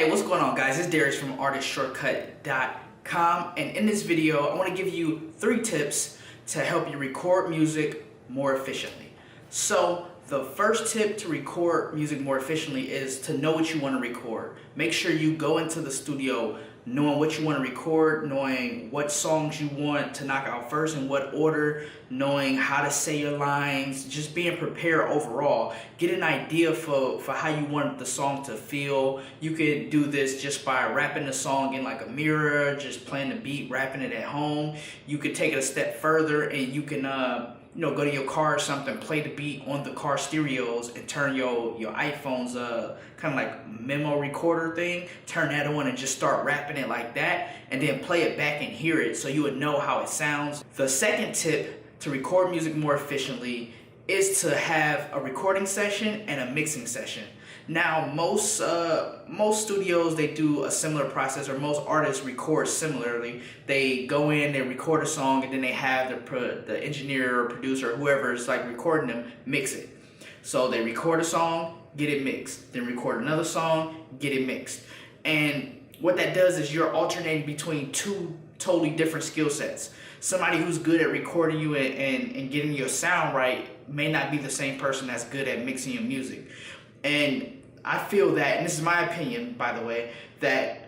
Hey, what's going on, guys? It's Darius from artistshortcut.com, and in this video I want to give you 3 tips to help you record music more efficiently. So the first tip to record music more efficiently is to know what you want to record. Make sure you go into the studio knowing what you want to record, knowing what songs you want to knock out first, in what order, knowing how to say your lines, just being prepared overall. Get an idea for how you want the song to feel. You could do this just by rapping the song in like a mirror, just playing the beat, rapping it at home. You could take it a step further and you can go to your car or something, play the beat on the car stereos and turn your iPhone's kind of like memo recorder thing, turn that on and just start rapping it like that, and then play it back and hear it so you would know how it sounds. The second tip to record music more efficiently is to have a recording session and a mixing session. Now, most studios, they do a similar process, or most artists record similarly. They go in, they record a song, and then they have the engineer or producer or whoever is like recording them mix it. So they record a song, get it mixed, then record another song, get it mixed. And what that does is you're alternating between 2 totally different skill sets. Somebody who's good at recording you and getting your sound right may not be the same person that's good at mixing your music. And I feel that, and this is my opinion, by the way, that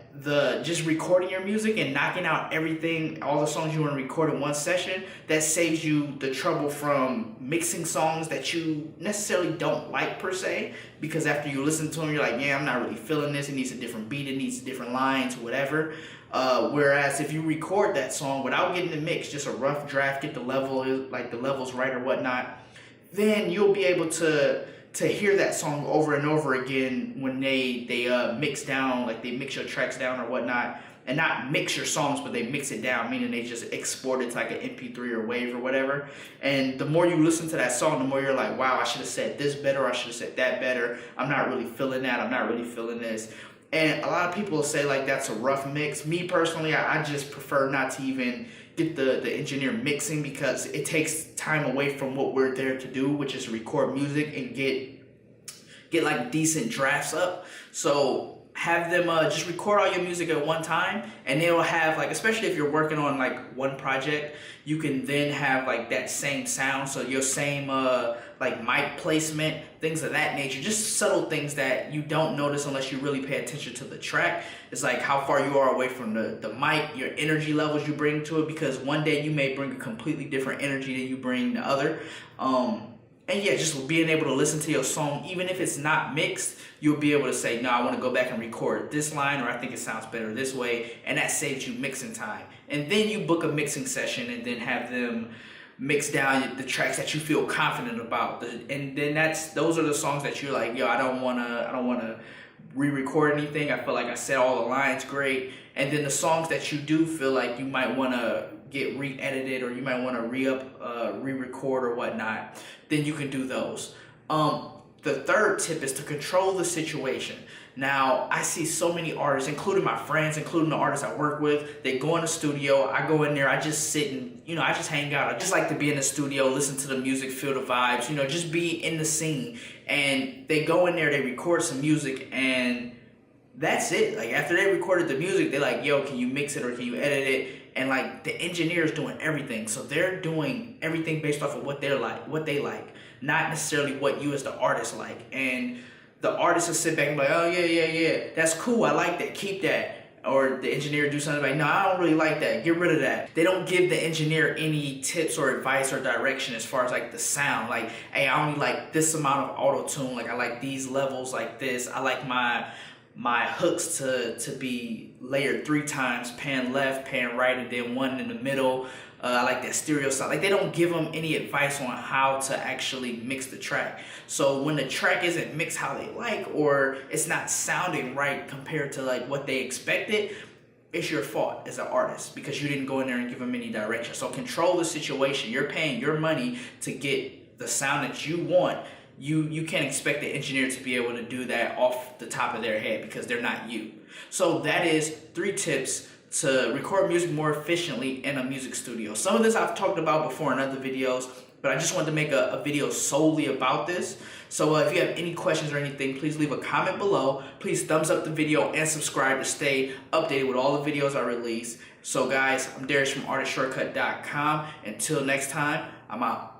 just recording your music and knocking out everything, all the songs you want to record in one session, that saves you the trouble from mixing songs that you necessarily don't like per se, because after you listen to them, you're like, yeah, I'm not really feeling this. It needs a different beat. It needs different lines, whatever. Whereas if you record that song without getting the mix, just a rough draft, get the levels right or whatnot, then you'll be able to hear that song over and over again when they mix down, like they mix your tracks down or whatnot, and not mix your songs, but they mix it down, meaning they just export it to like an MP3 or WAV or whatever. And the more you listen to that song, the more you're like, wow, I should have said this better, I should have said that better, I'm not really feeling that, I'm not really feeling this. And a lot of people say like that's a rough mix. Me personally, I just prefer not to even get the engineer mixing, because it takes time away from what we're there to do, which is record music and get like decent drafts up. So have them just record all your music at one time, and they'll have, like, especially if you're working on like one project, you can then have like that same sound, so your same like mic placement, things of that nature, just subtle things that you don't notice unless you really pay attention to the track. It's like how far you are away from the mic, your energy levels you bring to it, because one day you may bring a completely different energy than you bring the other. And yeah, just being able to listen to your song, even if it's not mixed, you'll be able to say, no, I want to go back and record this line, or I think it sounds better this way, and that saves you mixing time. And then you book a mixing session and then have them mix down the tracks that you feel confident about. And then those are the songs that you're like, yo, I don't wanna re-record anything. I feel like I said all the lines great. And then the songs that you do feel like you might wanna get re-edited, or you might want to re-record or whatnot, then you can do those. The third tip is to control the situation. Now, I see so many artists, including my friends, including the artists I work with, they go in the studio, I go in there, I just sit and, I just hang out. I just like to be in the studio, listen to the music, feel the vibes, just be in the scene. And they go in there, they record some music, and that's it. Like, after they recorded the music, they're like, yo, can you mix it or can you edit it? And like, the engineer's doing everything. So they're doing everything based off of what they like, not necessarily what you as the artist like. And the artist will sit back and be like, oh yeah, that's cool, I like that, keep that. Or the engineer do something like, no, I don't really like that, get rid of that. They don't give the engineer any tips or advice or direction as far as like the sound. Like, hey, I only like this amount of auto-tune, like I like these levels like this, I like my hooks to be layered 3 times, pan left, pan right, and then one in the middle. I like that stereo sound. Like, they don't give them any advice on how to actually mix the track. So when the track isn't mixed how they like, or it's not sounding right compared to like what they expected, it's your fault as an artist, because you didn't go in there and give them any direction. So control the situation. You're paying your money to get the sound that you want. You can't expect the engineer to be able to do that off the top of their head, because they're not you. So that is 3 tips to record music more efficiently in a music studio. Some of this I've talked about before in other videos, but I just wanted to make a video solely about this. So if you have any questions or anything, please leave a comment below. Please thumbs up the video and subscribe to stay updated with all the videos I release. So guys, I'm Darius from artistshortcut.com. Until next time, I'm out.